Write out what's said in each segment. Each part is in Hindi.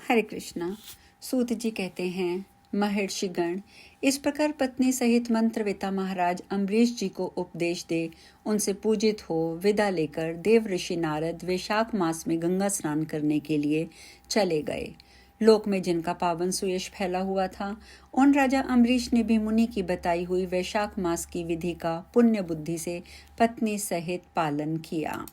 हरे कृष्णा। सूत जी कहते हैं, महर्षिगण इस प्रकार पत्नी सहित मंत्रवेता महाराज अम्बरीश जी को उपदेश दे उनसे पूजित हो विदा लेकर देव ऋषि नारद वैशाख मास में गंगा स्नान करने के लिए चले गए। लोक में जिनका पावन सुयश फैला हुआ था, उन राजा अम्बरीश ने भी मुनि की बताई हुई वैशाख मास की विधि का पुण्य बुद्धि से पत्नी सहित पालन किया।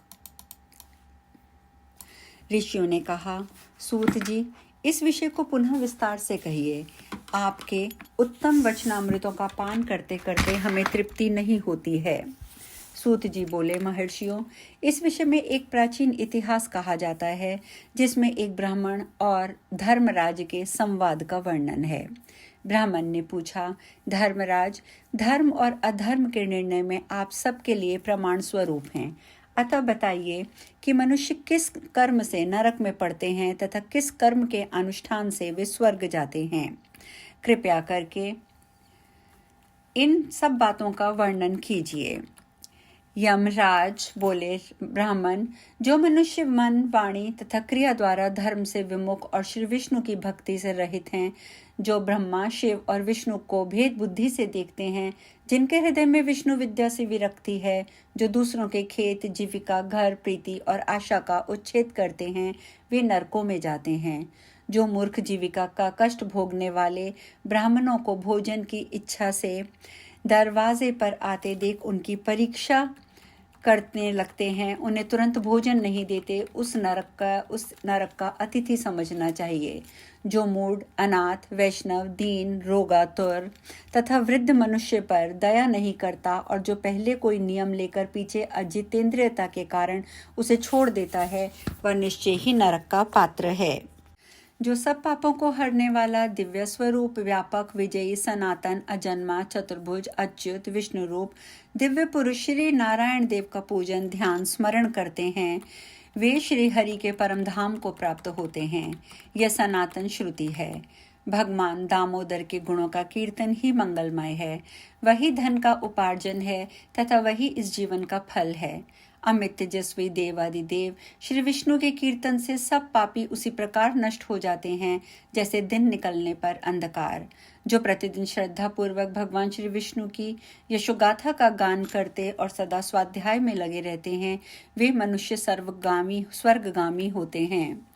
ऋषियों ने कहा, सूत जी इस विषय को पुनः विस्तार से कहिए। आपके उत्तम वचनामृतों का पान करते करते हमें तृप्ति नहीं होती है। सूत जी बोले, महर्षियों इस विषय में एक प्राचीन इतिहास कहा जाता है जिसमें एक ब्राह्मण और धर्मराज के संवाद का वर्णन है। ब्राह्मण ने पूछा, धर्मराज धर्म और अधर्म के निर्णय में आप सबके लिए प्रमाण स्वरूप हैं, अतः बताइए कि मनुष्य किस कर्म से नरक में पड़ते हैं तथा किस कर्म के अनुष्ठान से वे स्वर्ग जाते हैं। कृपया करके इन सब बातों का वर्णन कीजिए। यमराज बोले, ब्राह्मण जो मनुष्य मन वाणी तथा क्रिया द्वारा धर्म से विमुख और श्री विष्णु की भक्ति से रहित हैं, जो ब्रह्मा शिव और विष्णु को भेद बुद्धि से देखते हैं, जिनके हृदय में विष्णु विद्या से विरक्ति है, जो दूसरों के खेत जीविका घर प्रीति और आशा का उच्छेद करते हैं, वे नरकों में जाते हैं। जो मूर्ख जीविका का कष्ट भोगने वाले ब्राह्मणों को भोजन की इच्छा से दरवाजे पर आते देख उनकी परीक्षा करने लगते हैं, उन्हें तुरंत भोजन नहीं देते, उस नरक का अतिथि समझना चाहिए। जो मूढ़ अनाथ वैष्णव दीन रोगातुर तथा वृद्ध मनुष्य पर दया नहीं करता और जो पहले कोई नियम लेकर पीछे अजितेंद्रियता के कारण उसे छोड़ देता है, वह निश्चय ही नरक का पात्र है। जो सब पापों को हरने वाला दिव्य स्वरूप व्यापक विजयी सनातन अजन्मा चतुर्भुज अच्युत विष्णु रूप दिव्य पुरुष श्री नारायण देव का पूजन ध्यान स्मरण करते हैं, वे श्री हरि के परम धाम को प्राप्त होते हैं। यह सनातन श्रुति है। भगवान दामोदर के गुणों का कीर्तन ही मंगलमय है। वही धन का उपार्जन है तथा वही इस जीवन का फल है। अमित तेजस्वी देवादिदेव श्री विष्णु के कीर्तन से सब पापी उसी प्रकार नष्ट हो जाते हैं जैसे दिन निकलने पर अंधकार। जो प्रतिदिन श्रद्धा पूर्वक भगवान श्री विष्णु की यशोगाथा का गान करते और सदा स्वाध्याय में लगे रहते हैं, वे मनुष्य स्वर्गगामी होते हैं।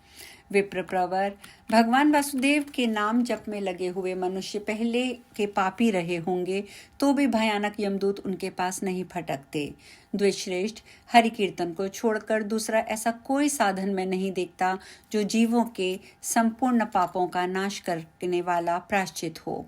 विप्र प्रवर भगवान वासुदेव के नाम जप में लगे हुए मनुष्य पहले के पापी रहे होंगे तो भी भयानक यमदूत उनके पास नहीं फटकते। द्विश्रेष्ठ हरि कीर्तन को छोड़कर दूसरा ऐसा कोई साधन मैं नहीं देखता जो जीवों के संपूर्ण पापों का नाश करने वाला प्रायश्चित हो।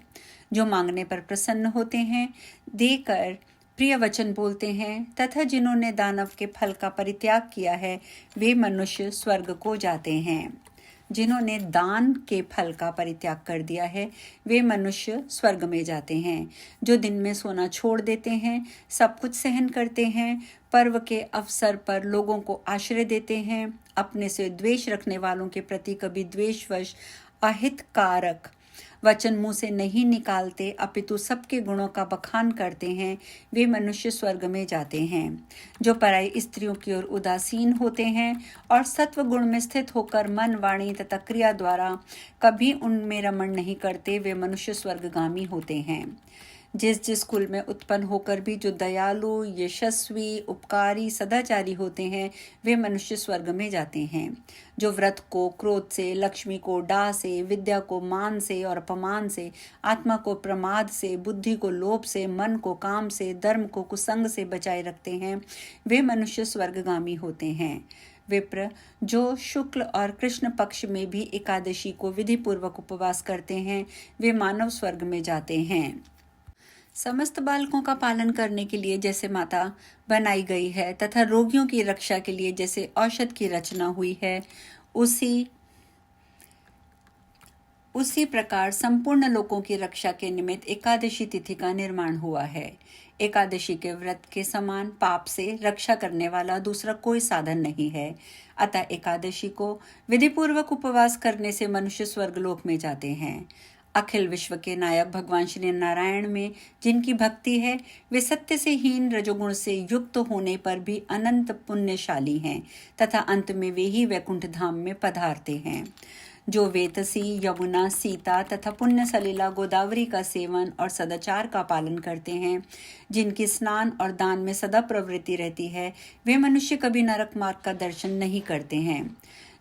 जो मांगने पर प्रसन्न होते हैं, देकर प्रिय वचन बोलते हैं तथा जिन्होंने दानव के फल का परित्याग किया है, वे मनुष्य स्वर्ग को जाते हैं। जिन्होंने दान के फल का परित्याग कर दिया है, वे मनुष्य स्वर्ग में जाते हैं। जो दिन में सोना छोड़ देते हैं, सब कुछ सहन करते हैं, पर्व के अवसर पर लोगों को आश्रय देते हैं, अपने से द्वेष रखने वालों के प्रति कभी द्वेषवश अहितकारक वचन मुंह से नहीं निकालते अपितु सबके गुणों का बखान करते हैं, वे मनुष्य स्वर्ग में जाते हैं। जो पराई स्त्रियों की ओर उदासीन होते हैं और सत्व गुण में स्थित होकर मन वाणी तथा क्रिया द्वारा कभी उनमें रमण नहीं करते, वे मनुष्य स्वर्गगामी होते हैं। जिस जिस कुल में उत्पन्न होकर भी जो दयालु यशस्वी उपकारी सदाचारी होते हैं, वे मनुष्य स्वर्ग में जाते हैं। जो व्रत को क्रोध से, लक्ष्मी को डाह से, विद्या को मान से और अपमान से, आत्मा को प्रमाद से, बुद्धि को लोभ से, मन को काम से, धर्म को कुसंग से बचाए रखते हैं, वे मनुष्य स्वर्गगामी होते हैं। विप्र जो शुक्ल और कृष्ण पक्ष में भी एकादशी को विधि पूर्वक उपवास करते हैं, वे मानव स्वर्ग में जाते हैं। समस्त बालकों का पालन करने के लिए जैसे माता बनाई गई है तथा रोगियों की रक्षा के लिए जैसे औषध की रचना हुई है, उसी प्रकार संपूर्ण लोगों की रक्षा के निमित्त एकादशी तिथि का निर्माण हुआ है। एकादशी के व्रत के समान पाप से रक्षा करने वाला दूसरा कोई साधन नहीं है। अतः एकादशी को विधिपूर्वक उपवास करने से मनुष्य स्वर्गलोक में जाते हैं। अखिल विश्व के नायक भगवान श्री नारायण में जिनकी भक्ति है, वे सत्य से हीन रजोगुण से युक्त होने पर भी अनंत पुण्यशाली हैं तथा अंत में वे ही वैकुंठ धाम में पधारते हैं। जो वेतसी, यमुना, सीता तथा पुण्य सलीला गोदावरी का सेवन और सदाचार का पालन करते हैं, जिनकी स्नान और दान में सदा प्रवृत्ति रहती है, वे मनुष्य कभी नरक मार्ग का दर्शन नहीं करते हैं।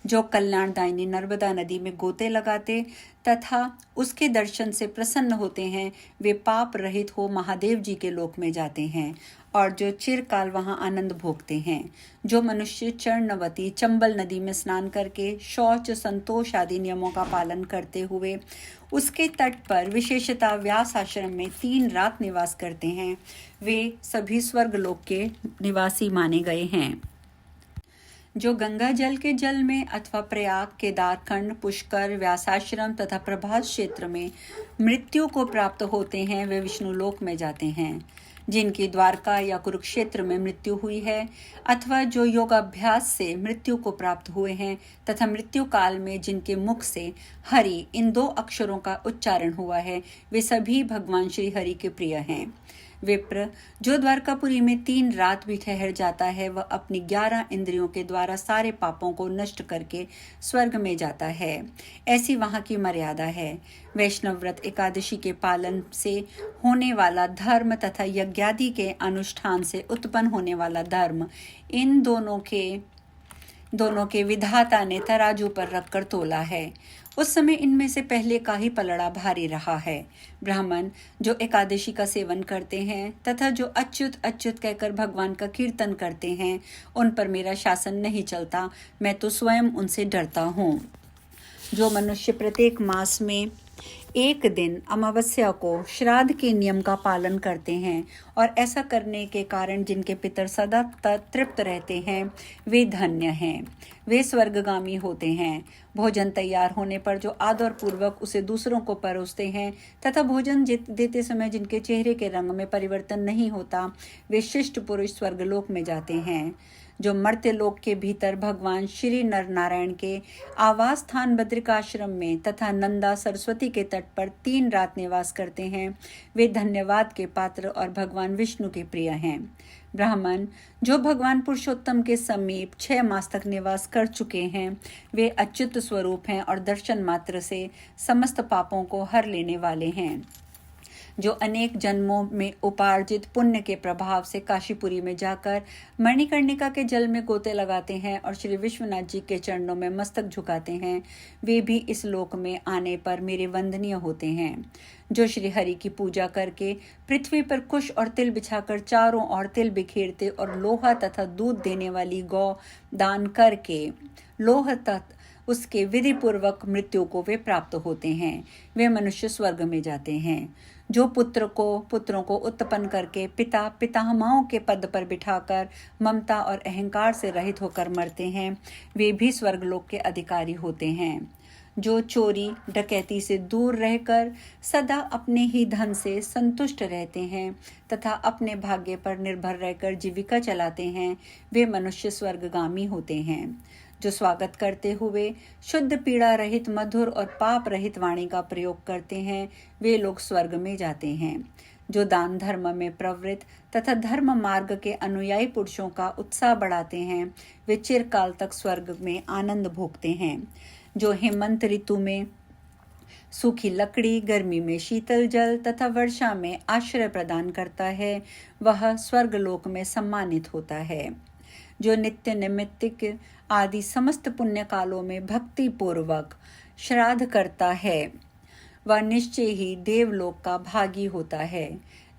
जो कल्याणदायिनी नर्मदा नदी में गोते लगाते तथा उसके दर्शन से प्रसन्न होते हैं, वे पाप रहित हो महादेव जी के लोक में जाते हैं और जो चिरकाल वहां आनंद भोगते हैं। जो मनुष्य चरणवती चंबल नदी में स्नान करके शौच, संतोष आदि नियमों का पालन करते हुए उसके तट पर विशेषतः व्यास आश्रम में 3 रात निवास करते हैं, वे सभी स्वर्गलोक के निवासी माने गए हैं। जो गंगा जल के जल में अथवा प्रयाग, केदारखंड, पुष्कर, व्यासाश्रम तथा प्रभास क्षेत्र में मृत्यु को प्राप्त होते हैं, वे विष्णु लोक में जाते हैं। जिनकी द्वारका या कुरुक्षेत्र में मृत्यु हुई है अथवा जो योगाभ्यास से मृत्यु को प्राप्त हुए हैं तथा मृत्यु काल में जिनके मुख से हरि इन 2 अक्षरों का उच्चारण हुआ है, वे सभी भगवान श्री हरि के प्रिय हैं। विप्र, जो द्वारकापुरी में 3 रात भी ठहर जाता है, वह अपनी 11 इंद्रियों के द्वारा सारे पापों को नष्ट करके स्वर्ग में जाता है। ऐसी वहाँ की मर्यादा है। वैष्णव व्रत एकादशी के पालन से होने वाला धर्म तथा यज्ञादि के अनुष्ठान से उत्पन्न होने वाला धर्म, इन दोनों के विधाता ने तराजू पर रखकर तोला है। उस समय इनमें से पहले का ही पलड़ा भारी रहा है। ब्राह्मण जो एकादशी का सेवन करते हैं तथा जो अच्युत अच्युत कहकर भगवान का कीर्तन करते हैं, उन पर मेरा शासन नहीं चलता, मैं तो स्वयं उनसे डरता हूँ। जो मनुष्य प्रत्येक मास में 1 दिन अमावस्या को श्राद्ध के नियम का पालन करते हैं और ऐसा करने के कारण जिनके पितर सदा तृप्त रहते हैं, वे धन्य हैं, वे स्वर्गगामी होते हैं। भोजन तैयार होने पर जो आदर पूर्वक उसे दूसरों को परोसते हैं तथा भोजन देते समय जिनके चेहरे के रंग में परिवर्तन नहीं होता, वे शिष्ट पुरुष स्वर्गलोक में जाते हैं। जो मर्त्य लोक के भीतर भगवान श्री नर नारायण के आवास स्थान बद्रिकाश्रम में तथा नंदा सरस्वती के तट पर 3 रात निवास करते हैं, वे धन्यवाद के पात्र और भगवान विष्णु के प्रिय हैं। ब्राह्मण जो भगवान पुरुषोत्तम के समीप 6 मास तक निवास कर चुके हैं, वे अच्युत स्वरूप हैं और दर्शन मात्र से समस्त पापों को हर लेने वाले हैं। जो अनेक जन्मों में उपार्जित पुण्य के प्रभाव से काशीपुरी में जाकर मणिकर्णिका के जल में गोते लगाते हैं और श्री विश्वनाथ जी के चरणों में मस्तक झुकाते हैं, वे भी इस लोक में आने पर मेरे वंदनीय होते हैं। जो श्री हरि की पूजा करके पृथ्वी पर कुश और तिल बिछाकर चारों ओर तिल बिखेरते और लोहा तथा दूध देने वाली गौ दान करके लोह तथा उसके विधि पूर्वक मृत्यु को वे प्राप्त होते हैं, वे मनुष्य स्वर्ग में जाते हैं। जो पुत्रों को उत्पन्न करके पिता पितामहों के पद पर बिठाकर ममता और अहंकार से रहित होकर मरते हैं, वे भी स्वर्गलोक के अधिकारी होते हैं। जो चोरी डकैती से दूर रहकर सदा अपने ही धन से संतुष्ट रहते हैं तथा अपने भाग्य पर निर्भर रहकर जीविका चलाते हैं, वे मनुष्य स्वर्गगामी होते हैं। जो स्वागत करते हुए शुद्ध पीड़ा रहित मधुर और पाप रहित वाणी का प्रयोग करते हैं, वे लोग स्वर्ग में जाते हैं। जो दान धर्म में प्रवृत्त तथा धर्म मार्ग के अनुयायी पुरुषों का उत्साह बढ़ाते हैं, वे चिरकाल तक स्वर्ग में आनंद भोगते हैं। जो हेमंत ऋतु में सूखी लकड़ी, गर्मी में शीतल जल तथा वर्षा में आश्रय प्रदान करता है, वह स्वर्गलोक में सम्मानित होता है। जो नित्य नैमित्तिक आदि समस्त पुण्य कालों में भक्ति पूर्वक श्राद्ध करता है, वह निश्चय ही देवलोक का भागी होता है।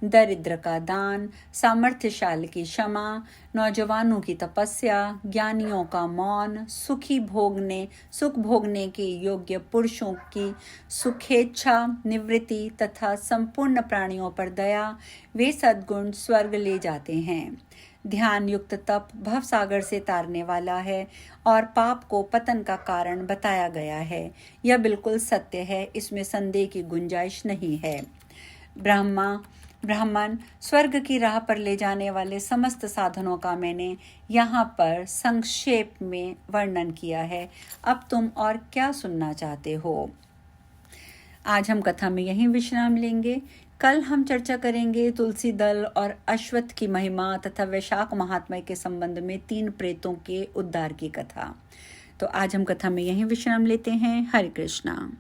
दरिद्र का दान, सामर्थ्यशाली की क्षमा, नौजवानों की तपस्या, ज्ञानियों का मौन, सुख भोगने के योग्य पुरुषों की सुखेच्छा निवृत्ति तथा संपूर्ण प्राणियों पर दया, वे सद्गुण स्वर्ग ले जाते हैं। ध्यान युक्त तप भवसागर से तारने वाला है और पाप को पतन का कारण बताया गया है। यह बिल्कुल सत्य है, इसमें संदेह की गुंजाइश नहीं है। ब्राह्मण स्वर्ग की राह पर ले जाने वाले समस्त साधनों का मैंने यहाँ पर संक्षेप में वर्णन किया है। अब तुम और क्या सुनना चाहते हो? आज हम कथा में यहीं विश्राम लेंगे। कल हम चर्चा करेंगे तुलसी दल और अश्वत्थ की महिमा तथा वैशाख महात्म्य के संबंध में 3 प्रेतों के उद्धार की कथा। तो आज हम कथा में यहीं विश्राम लेते हैं। हरे कृष्णा।